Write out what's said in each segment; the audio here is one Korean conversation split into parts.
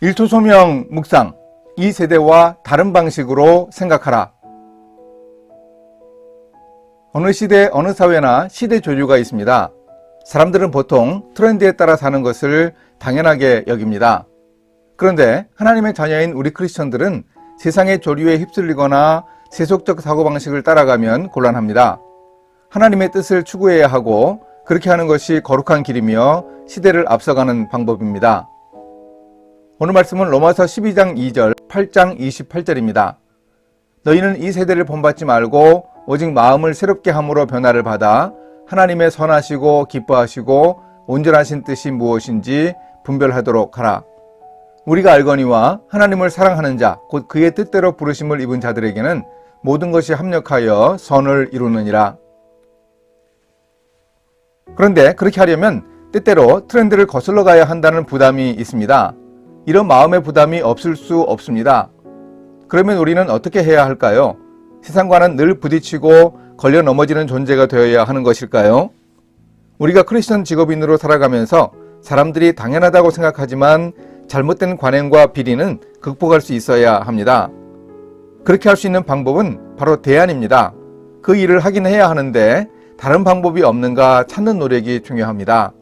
일토소명 묵상, 이 세대와 다른 방식으로 생각하라. 어느 시대 어느 사회나 시대 조류가 있습니다. 사람들은 보통 트렌드에 따라 사는 것을 당연하게 여깁니다. 그런데 하나님의 자녀인 우리 크리스천들은 세상의 조류에 휩쓸리거나 세속적 사고방식을 따라가면 곤란합니다. 하나님의 뜻을 추구해야 하고 그렇게 하는 것이 거룩한 길이며 시대를 앞서가는 방법입니다. 오늘 말씀은 로마서 12장 2절, 8장 28절입니다. 너희는 이 세대를 본받지 말고 오직 마음을 새롭게 함으로 변화를 받아 하나님의 선하시고 기뻐하시고 온전하신 뜻이 무엇인지 분별하도록 하라. 우리가 알거니와 하나님을 사랑하는 자, 곧 그의 뜻대로 부르심을 입은 자들에게는 모든 것이 합력하여 선을 이루느니라. 그런데 그렇게 하려면 때때로 트렌드를 거슬러 가야 한다는 부담이 있습니다. 이런 마음의 부담이 없을 수 없습니다. 그러면 우리는 어떻게 해야 할까요? 세상과는 늘 부딪히고 걸려 넘어지는 존재가 되어야 하는 것일까요? 우리가 크리스천 직업인으로 살아가면서 사람들이 당연하다고 생각하지만 잘못된 관행과 비리는 극복할 수 있어야 합니다. 그렇게 할 수 있는 방법은 바로 대안입니다. 그 일을 하긴 해야 하는데 다른 방법이 없는가 찾는 노력이 중요합니다.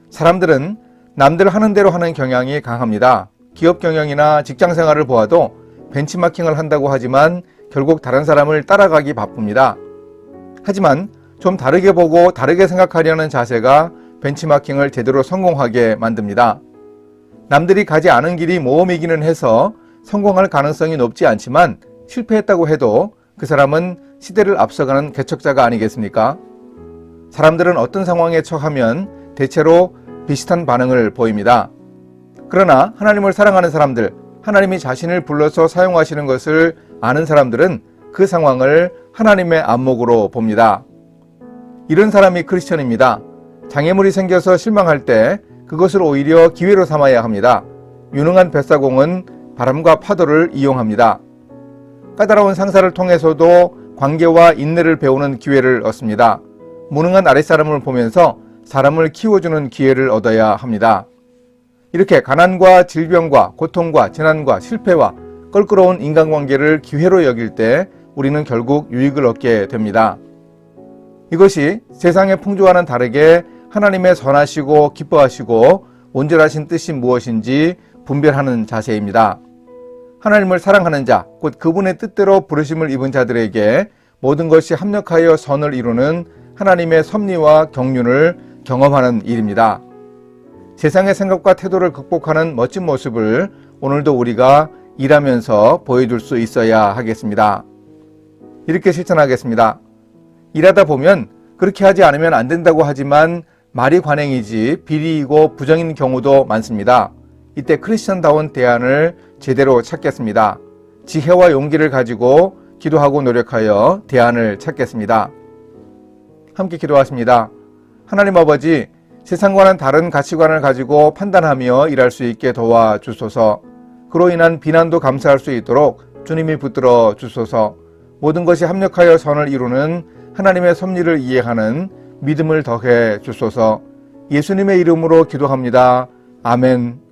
사람들은 남들 하는 대로 하는 경향이 강합니다. 기업 경영이나 직장 생활을 보아도 벤치마킹을 한다고 하지만 결국 다른 사람을 따라가기 바쁩니다. 하지만 좀 다르게 보고 다르게 생각하려는 자세가 벤치마킹을 제대로 성공하게 만듭니다. 남들이 가지 않은 길이 모험이기는 해서 성공할 가능성이 높지 않지만 실패했다고 해도 그 사람은 시대를 앞서가는 개척자가 아니겠습니까? 사람들은 어떤 상황에 처하면 대체로 비슷한 반응을 보입니다. 그러나 하나님을 사랑하는 사람들, 하나님이 자신을 불러서 사용하시는 것을 아는 사람들은 그 상황을 하나님의 안목으로 봅니다. 이런 사람이 크리스천입니다. 장애물이 생겨서 실망할 때 그것을 오히려 기회로 삼아야 합니다. 유능한 뱃사공은 바람과 파도를 이용합니다. 까다로운 상사를 통해서도 관계와 인내를 배우는 기회를 얻습니다. 무능한 아랫사람을 보면서 사람을 키워주는 기회를 얻어야 합니다. 이렇게 가난과 질병과 고통과 재난과 실패와 껄끄러운 인간관계를 기회로 여길 때 우리는 결국 유익을 얻게 됩니다. 이것이 세상의 풍조와는 다르게 하나님의 선하시고 기뻐하시고 온전하신 뜻이 무엇인지 분별하는 자세입니다. 하나님을 사랑하는 자, 곧 그분의 뜻대로 부르심을 입은 자들에게 모든 것이 합력하여 선을 이루는 하나님의 섭리와 경륜을 경험하는 일입니다. 세상의 생각과 태도를 극복하는 멋진 모습을 오늘도 우리가 일하면서 보여줄 수 있어야 하겠습니다. 이렇게 실천하겠습니다. 일하다 보면 그렇게 하지 않으면 안 된다고 하지만 말이 관행이지 비리이고 부정인 경우도 많습니다. 이때 크리스천다운 대안을 제대로 찾겠습니다. 지혜와 용기를 가지고 기도하고 노력하여 대안을 찾겠습니다. 함께 기도하십니다. 하나님 아버지, 세상과는 다른 가치관을 가지고 판단하며 일할 수 있게 도와주소서. 그로 인한 비난도 감수할 수 있도록 주님이 붙들어 주소서. 모든 것이 합력하여 선을 이루는 하나님의 섭리를 이해하는 믿음을 더해 주소서. 예수님의 이름으로 기도합니다. 아멘.